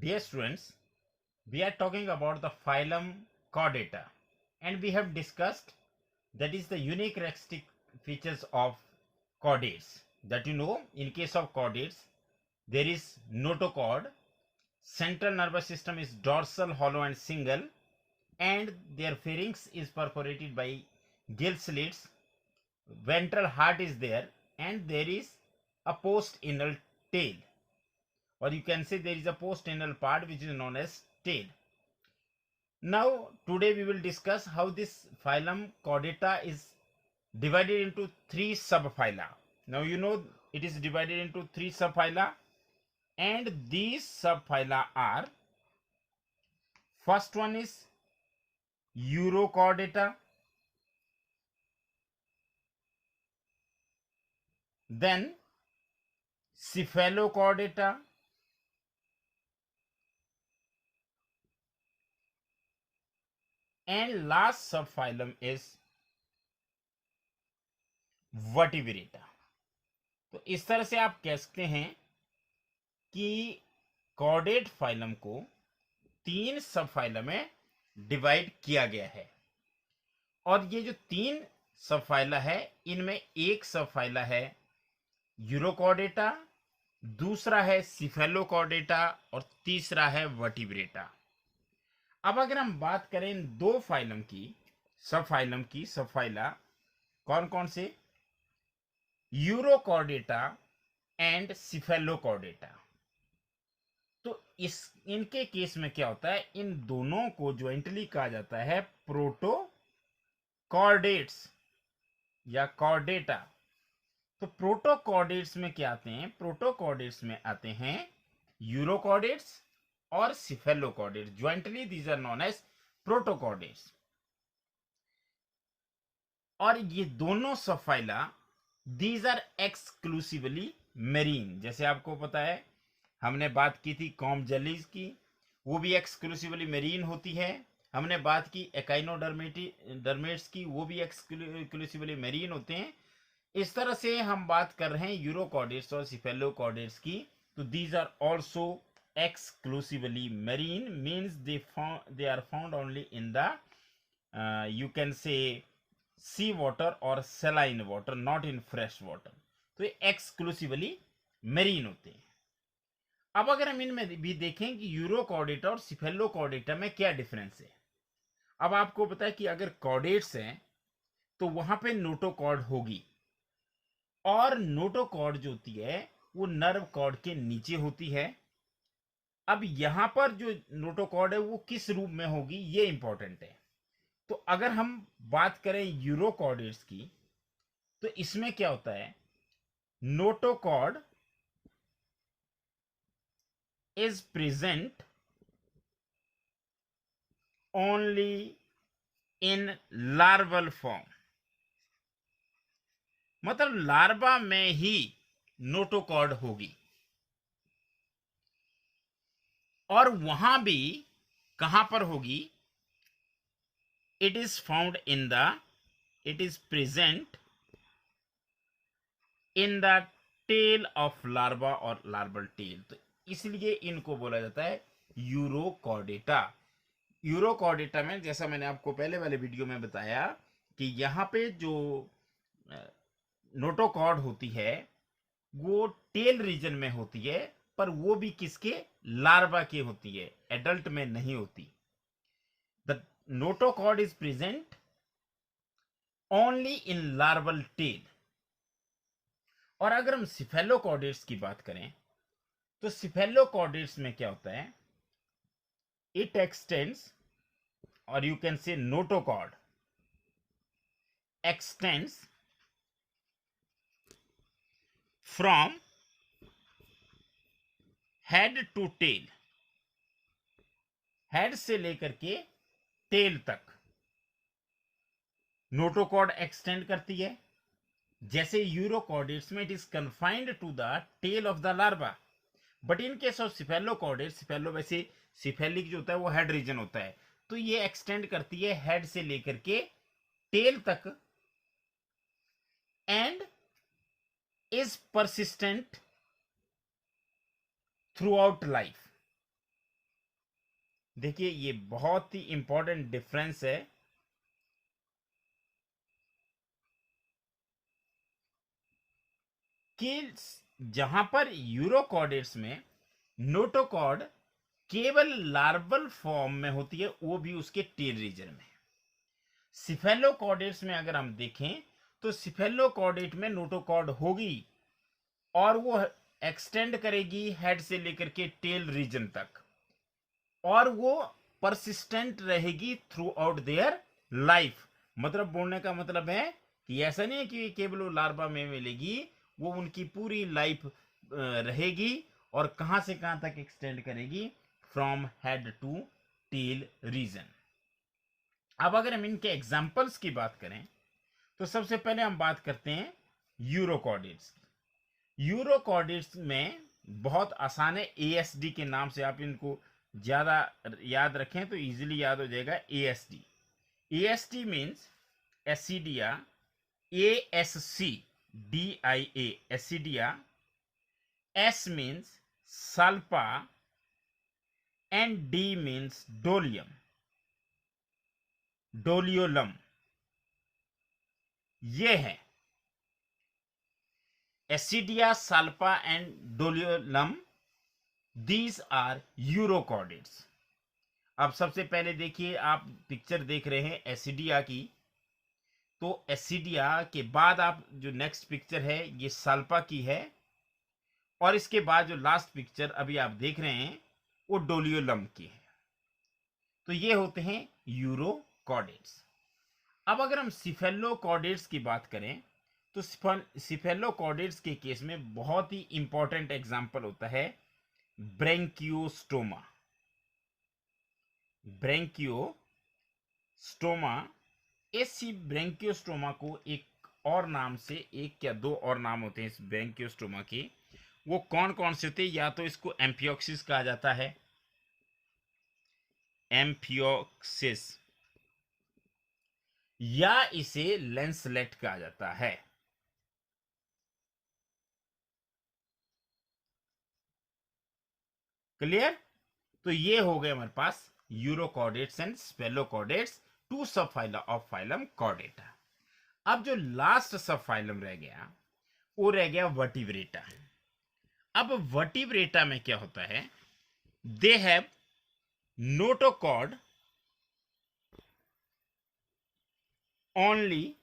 Dear students, we are talking about the phylum Chordata, and we have discussed that is the unique characteristic features of chordates. That in case of chordates, there is notochord, central nervous system is dorsal, hollow and single, and their pharynx is perforated by gill slits, ventral heart is there, and there is a post-anal tail, or you can say there is a post-anal part which is known as tail. Now today we will discuss how this phylum Chordata is divided into three subphyla. Now it is divided into three subphyla, and these subphyla are: first one is Urochordata, then Cephalochordata, and last subphylum is Vertebrata. तो इस तरह से आप कह सकते हैं कि chordate phylum को तीन सब फाइलम में डिवाइड किया गया है, और ये जो तीन सब फाइला है इनमें एक सब फाइला है यूरोकॉर्डेटा, दूसरा है सिफेलोकॉर्डेटा और तीसरा है वर्टिब्रेटा। अब अगर हम बात करें इन दो फाइलम की, सब फाइला कौन कौन से, यूरोकॉर्डेटा एंड सिफेलोकॉर्डेटा, तो इनके केस में क्या होता है, इन दोनों को ज्वाइंटली कहा जाता है प्रोटोकॉर्डेट्स या कॉर्डेटा। तो प्रोटोकॉर्डेट्स में क्या आते हैं, प्रोटोकॉर्डेट्स में आते हैं यूरोकॉर्डेट्स और cephalochordates, jointly these are known as protochordates. और ये दोनों subphyla these are exclusively marine. जैसे आपको पता है हमने बात की थी कॉम जेलीज की, वो भी एक्सक्लूसिवली मेरीन होती है। हमने बात की एकाइनोडर्मेट्स की, वो भी एक्सक्लूसिवली मेरीन होते हैं। इस तरह से हम बात कर रहे हैं यूरोकॉर्डेट्स और सिफेलोकॉर्डेट्स की, तो these are also exclusively marine, means they are found only in the you can say sea water और saline water, not in fresh water. तो ये एक्सक्लूसिवली मेरीन होते हैं। अब अगर हम इनमें भी देखें कि यूरोकॉर्डेटा और सिफेलोकॉर्डेटा में क्या डिफरेंस है। अब आपको पता है कि अगर कॉर्डेट्स हैं तो वहां पे नोटोकॉर्ड होगी, और नोटोकॉर्ड जो होती है वो नर्व कॉर्ड के नीचे होती है। अब यहां पर जो नोटोकॉर्ड है वो किस रूप में होगी, ये इंपॉर्टेंट है। तो अगर हम बात करें यूरोकॉर्डेट्स की, तो इसमें क्या होता है, notochord is present only in larval form, मतलब लार्वा में ही नोटोकॉर्ड होगी, और वहां भी कहां पर होगी, it is present in the tail of larva और लार्वल टेल। तो इसलिए इनको बोला जाता है यूरोकॉर्डेटा। यूरोकॉर्डेटा में जैसा मैंने आपको पहले वाले वीडियो में बताया कि यहां पे जो नोटोकॉर्ड होती है वो टेल रीजन में होती है, पर वो भी किसके, लार्वा के होती है, एडल्ट में नहीं होती। The notochord is present only in larval tail. और अगर हम सिफेलोकॉर्डेट्स की बात करें तो सिफेलोकॉर्डेट्स में क्या होता है, इट एक्सटेंड्स, और you can say notochord extends from head to tail, head से लेकर के टेल तक नोटोकॉर्ड एक्सटेंड करती है। जैसे यूरोकॉर्डेट्स में it is confined to the tail of the larva, but in case of cephalochordates, cephalo वैसे सिफेलिक जो होता है वो हेड रीजन होता है, तो ये एक्सटेंड करती है हेड से लेकर के टेल तक, and is persistent through out life. देखिए ये बहुत ही इंपॉर्टेंट डिफरेंस है कि जहां पर यूरोकॉर्डेट्स में नोटोकॉर्ड केवल लार्वल फॉर्म में होती है, वो भी उसके टेल रीजन में। सिफेलोकॉर्डेट्स में अगर हम देखें तो सिफेलोकॉर्डेट में नोटोकॉर्ड होगी और वो एक्सटेंड करेगी हेड से लेकर के टेल रीजन तक, और वो परसिस्टेंट रहेगी थ्रू आउट देयर लाइफ। मतलब बोलने का मतलब है कि ऐसा नहीं है कि केवल वो लार्वा में मिलेगी, वो उनकी पूरी लाइफ रहेगी और कहां से कहां तक एक्सटेंड करेगी, from head to tail region. अब अगर हम इनके एग्जाम्पल्स की बात करें तो सबसे पहले हम बात करते हैं यूरोकॉर्डेट्स की। यूरोकॉर्डेट्स में बहुत आसान है, एएसडी के नाम से आप इनको ज्यादा याद रखें तो इजीली याद हो जाएगा। ASD, ASD means Ascidia, ASC DIA Ascidia, S means Salpa, and D means dolium, Doliolum. ये है Ascidia, Salpa and Doliolum, these are urochordates. अब सबसे पहले देखिए, आप पिक्चर देख रहे हैं एसिडिया की, तो एसिडिया के बाद आप जो नेक्स्ट पिक्चर है ये सल्पा की है, और इसके बाद जो लास्ट पिक्चर अभी आप देख रहे हैं वो डोलियोलम की है। तो ये होते हैं यूरोकॉर्डेट्स। अब अगर हम सिफेलोकॉर्डेट्स की बात करें तो सिफेलोकॉर्डेट्स के केस में बहुत ही इंपॉर्टेंट एग्जांपल होता है ब्रेंकियोस्टोमा। ब्रेंकियोस्टोमा, इसी ब्रेंकियोस्टोमा को एक और नाम से, एक या दो और नाम होते हैं इस ब्रेंकियोस्टोमा के, वो कौन कौन से होते हैं? या तो इसको एम्फियोक्सिस कहा जाता है, एम्फियोक्सिस, या इसे लेंसलेट कहा जाता है। क्लियर? तो ये हो गए हमारे पास urochordates and cephalochordates, two sub phyla of phylum Chordata. अब जो लास्ट सब फाइलम रह गया वो रह गया वर्टिब्रेटा। अब वर्टिब्रेटा में क्या होता है? They have notochord only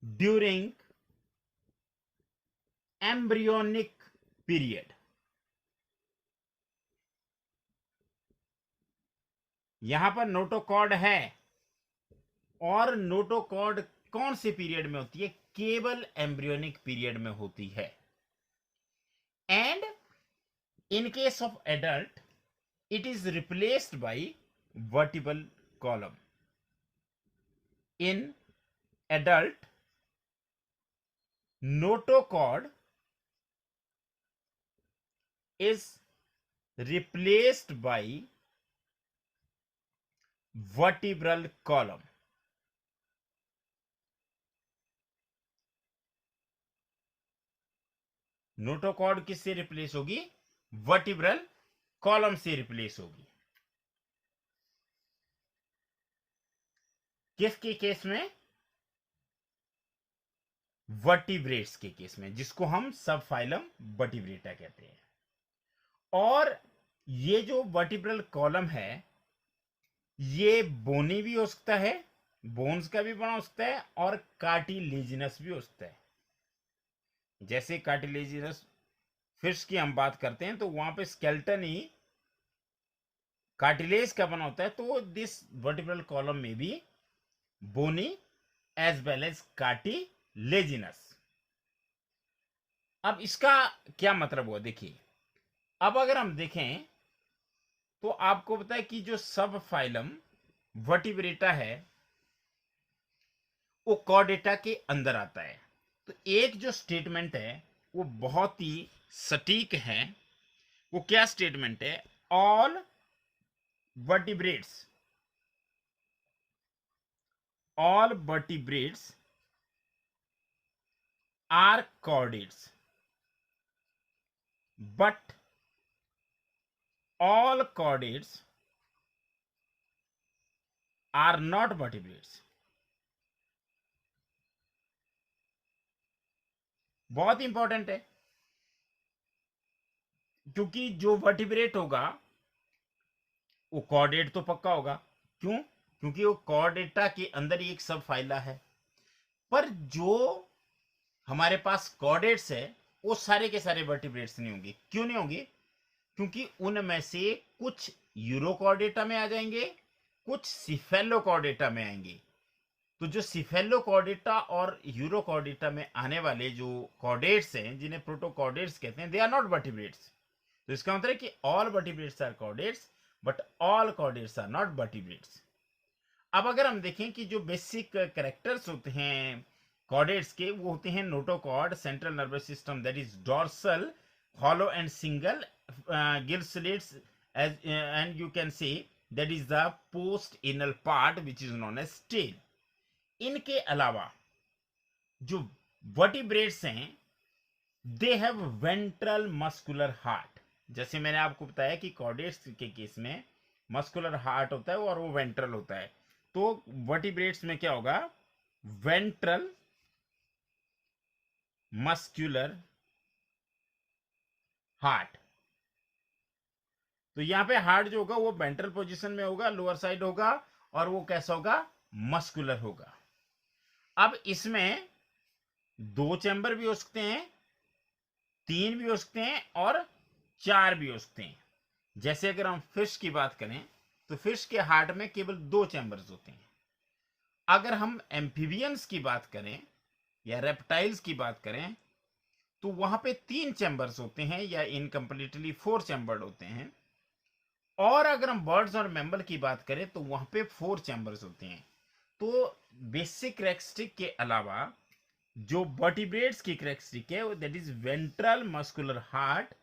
during embryonic period. यहां पर नोटोकॉर्ड है, और नोटोकॉर्ड कौन से पीरियड में होती है? केवल एम्ब्रियोनिक पीरियड में होती है। And in case of adult it is replaced by vertebral column. In adult, notochord is replaced by vertebral column. Notochord किससे रिप्लेस होगी? वर्टिब्रल कॉलम से रिप्लेस होगी। किसके केस में? वर्टिब्रेट्स के केस में, जिसको हम सब फाइलम वर्टिब्रेटा कहते हैं। और ये जो वर्टिब्रल कॉलम है ये बोनी भी हो सकता है, बोन्स का भी बना हो सकता है, और कार्टिलेजिनस भी हो सकता है। जैसे कार्टिलेजिनस फिश की हम बात करते हैं तो वहां पे स्केल्टन ही कार्टिलेज का बना होता है, तो दिस वर्टिब्रल कॉलम में भी बोनी एज वेल एज कार्टिलेजिनस। अब इसका क्या मतलब हुआ? देखिए, अब अगर हम देखें तो आपको पता है कि जो सब फाइलम वर्टिब्रेटा है वो कॉर्डेटा के अंदर आता है। तो एक जो स्टेटमेंट है वो बहुत ही सटीक है। वो क्या स्टेटमेंट है? All vertebrates, all vertebrates are chordates, but all chordates are not vertebrates. बहुत इंपॉर्टेंट है, क्योंकि जो वर्टिब्रेट होगा वो कॉर्डेट तो पक्का होगा। क्यों? क्योंकि वो कॉर्डेटा के अंदर ही एक सब फाइला है। पर जो हमारे पास कॉर्डेट्स है वो सारे के सारे वर्टिब्रेट्स नहीं होंगे। क्यों नहीं होंगे? क्योंकि उनमें से कुछ यूरोकॉर्डेटा में आ जाएंगे, कुछ सिफेलोकॉर्डेटा में आएंगे। तो जो सिफेलोकॉर्डेटा और यूरोकॉर्डेटा में आने वाले जो कॉर्डेट्स हैं, जिन्हें प्रोटोकॉर्डेट्स कहते हैं, दे आर नॉट वर्टिब्रेट्स। तो इसका मतलब है कि all vertebrates are chordates but all chordates are not vertebrates. अब अगर हम देखें कि जो बेसिक कैरेक्टर्स होते हैं कॉर्डेट्स के, वो होते हैं notochord, central nervous system that is dorsal, hollow and single gill slits, as and you can say that is the post anal part which is known as tail. इनके अलावा जो vertebrates हैं they have ventral muscular heart. जैसे मैंने आपको बताया कि chordates के केस में मस्कुलर हार्ट होता है और वो वेंट्रल होता है, तो वर्टिब्रेट्स में क्या होगा? Ventral muscular heart. तो यहां पे हार्ट जो होगा वो वेंट्रल पोजीशन में होगा, लोअर साइड होगा, और वो कैसा होगा? मस्कुलर होगा। अब इसमें 2 चैम्बर भी हो सकते हैं, 3 भी हो सकते हैं और 4 भी हो सकते हैं। जैसे अगर हम फिश की बात करें तो फिश के हार्ट में केवल 2 चैम्बर्स होते हैं। अगर हम एम्फीबियंस की बात करें या रेप्टाइल्स की बात करें तो वहां पे 3 चैम्बर्स होते हैं, या इनकम्प्लीटली 4 चैम्बर्ड होते हैं। और अगर हम बर्ड्स और मैमल की बात करें तो वहां पे 4 चैम्बर्स होते हैं। तो बेसिक कैरेक्टरिस्टिक के अलावा जो वर्टिब्रेट्स की कैरेक्टरिस्टिक है that is ventral muscular heart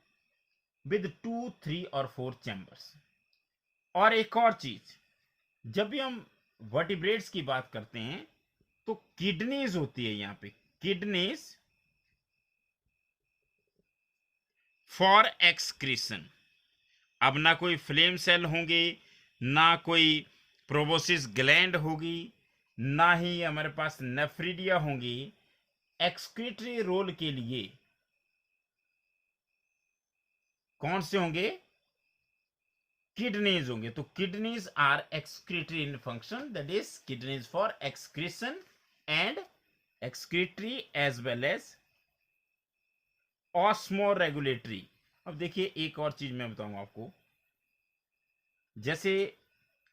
with 2, 3 और 4 चैम्बर्स। और एक और चीज, जब भी हम वर्टिब्रेट्स की बात करते हैं तो किडनीज होती है यहाँ पे, किडनीज फॉर एक्सक्रीशन। अब ना कोई फ्लेम सेल होंगे, ना कोई प्रोबोसिस ग्लैंड होगी, ना ही हमारे पास नेफ्रिडिया होंगी। एक्सक्रीटरी रोल के लिए कौन से होंगे? किडनीज होंगे। तो kidneys are excretory in function, that is kidneys for excretion and excretory as well as osmoregulatory. अब देखिए एक और चीज मैं बताऊंगा आपको। जैसे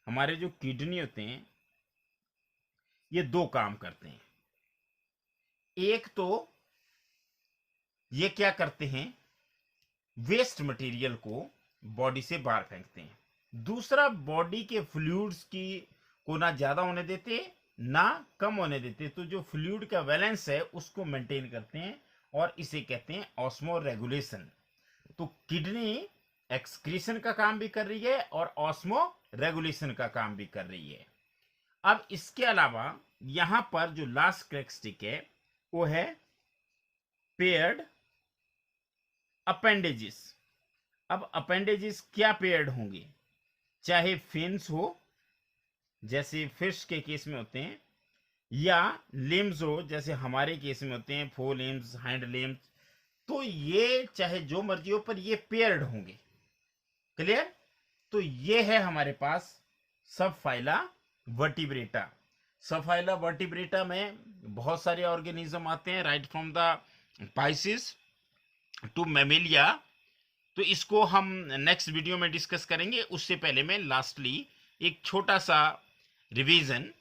हमारे जो किडनी होते हैं ये 2 काम करते हैं। एक तो ये क्या करते हैं? वेस्ट मटेरियल को बॉडी से बाहर फेंकते हैं। दूसरा, बॉडी के फ्लूइड्स की को ना ज्यादा होने देते ना कम होने देते, तो जो फ्लूइड का बैलेंस है उसको मेंटेन करते हैं, और इसे कहते हैं ऑस्मो रेगुलेशन। तो किडनी एक्सक्रीशन का काम भी कर रही है और ऑस्मो रेगुलेशन का काम भी कर रही है। अब इसके अलावा यहां पर जो लास्ट कैरेक्टरिस्टिक है वो है पेयर्ड अपेंडेजेस। अब अपेंडेजेस क्या पेयर्ड होंगे? चाहे फिन्स हो जैसे फिश के केस में होते हैं, या लिम्स हो जैसे हमारे केस में होते हैं, फोर लिम्स, हैंड लिम्स। तो ये चाहे जो मर्जी हो पर ये पेयर्ड होंगे। क्लियर? तो ये है हमारे पास sub phyla Vertebrata. Sub phyla Vertebrata में बहुत सारे ऑर्गेनिज्म आते हैं, right from the Pisces to Mammalia. तो इसको हम नेक्स्ट वीडियो में डिस्कस करेंगे। उससे पहले मैं लास्टली एक छोटा सा रिवीजन।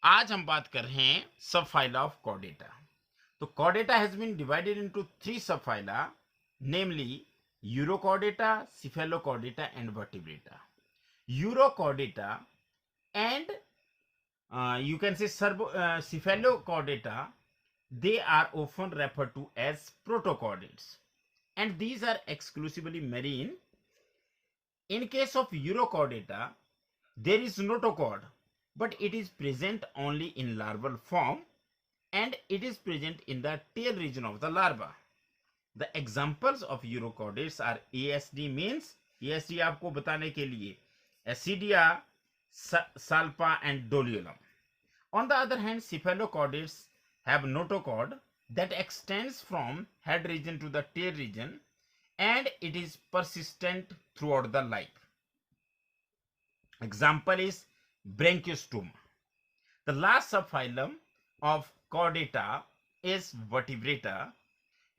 आज हम बात कर रहे हैं सब फाइला ऑफ कॉर्डेटा। तो chordata has been divided into 3 subphyla, namely urochordata, cephalochordata and vertebrata. Urochordata and you can say cephalochordata, they are often referred to as protochordates, and these are exclusively marine. In case of Urochordata, there is notochord, but it is present only in larval form, and it is present in the tail region of the larva. The examples of Urochordates are ASD, means TSD आपको बताने के लिए Ascidia, Salpa and Doliolum. On the other hand, cephalochordates have notochord that extends from head region to the tail region and it is persistent throughout the life. Example is Branchiostoma. The last subphylum of Chordata is Vertebrata.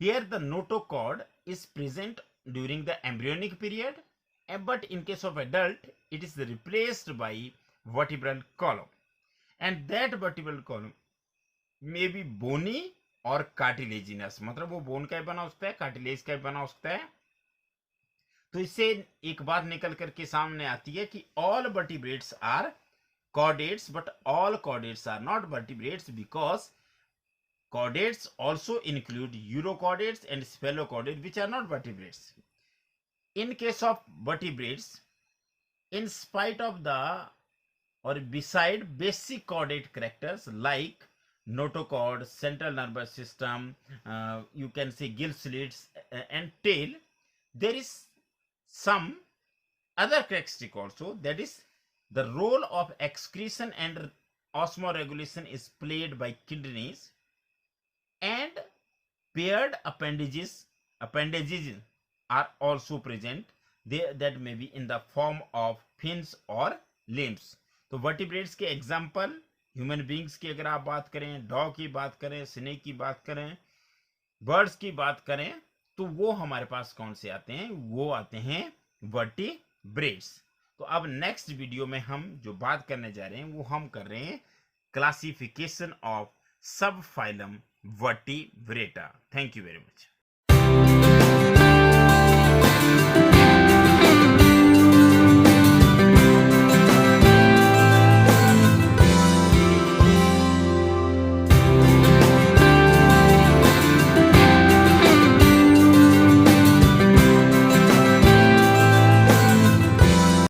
Here the notochord is present during the embryonic period, but in case of adult, it is replaced by vertebral column. And that vertebral column may be bony or cartilaginous. मतलब वो bone का भी बना हो सकता है, cartilage का भी बना हो सकता है. तो इससे एक बात निकल करके सामने आती है कि all vertebrates are chordates, but all chordates are not vertebrates because chordates also include urochordates and cephalochordates, which are not vertebrates. In case of vertebrates, in spite of the or beside basic chordate characters like notochord, central nervous system, you can say gill slits and tail, there is some other characteristic also, that is the role of excretion and osmoregulation is played by kidneys, and paired appendages are also present there, that may be in the form of fins or limbs. तो vertebrates के example human beings की अगर आप बात करें, dog की बात करें, स्नेक की बात करें, बर्ड्स की बात करें, तो वो हमारे पास कौन से आते हैं? वो आते हैं वर्टिब्रेट्स. तो अब नेक्स्ट वीडियो में हम जो बात करने जा रहे हैं वो हम कर रहे हैं क्लासिफिकेशन ऑफ सब phylum vertebrata. Thank you very much.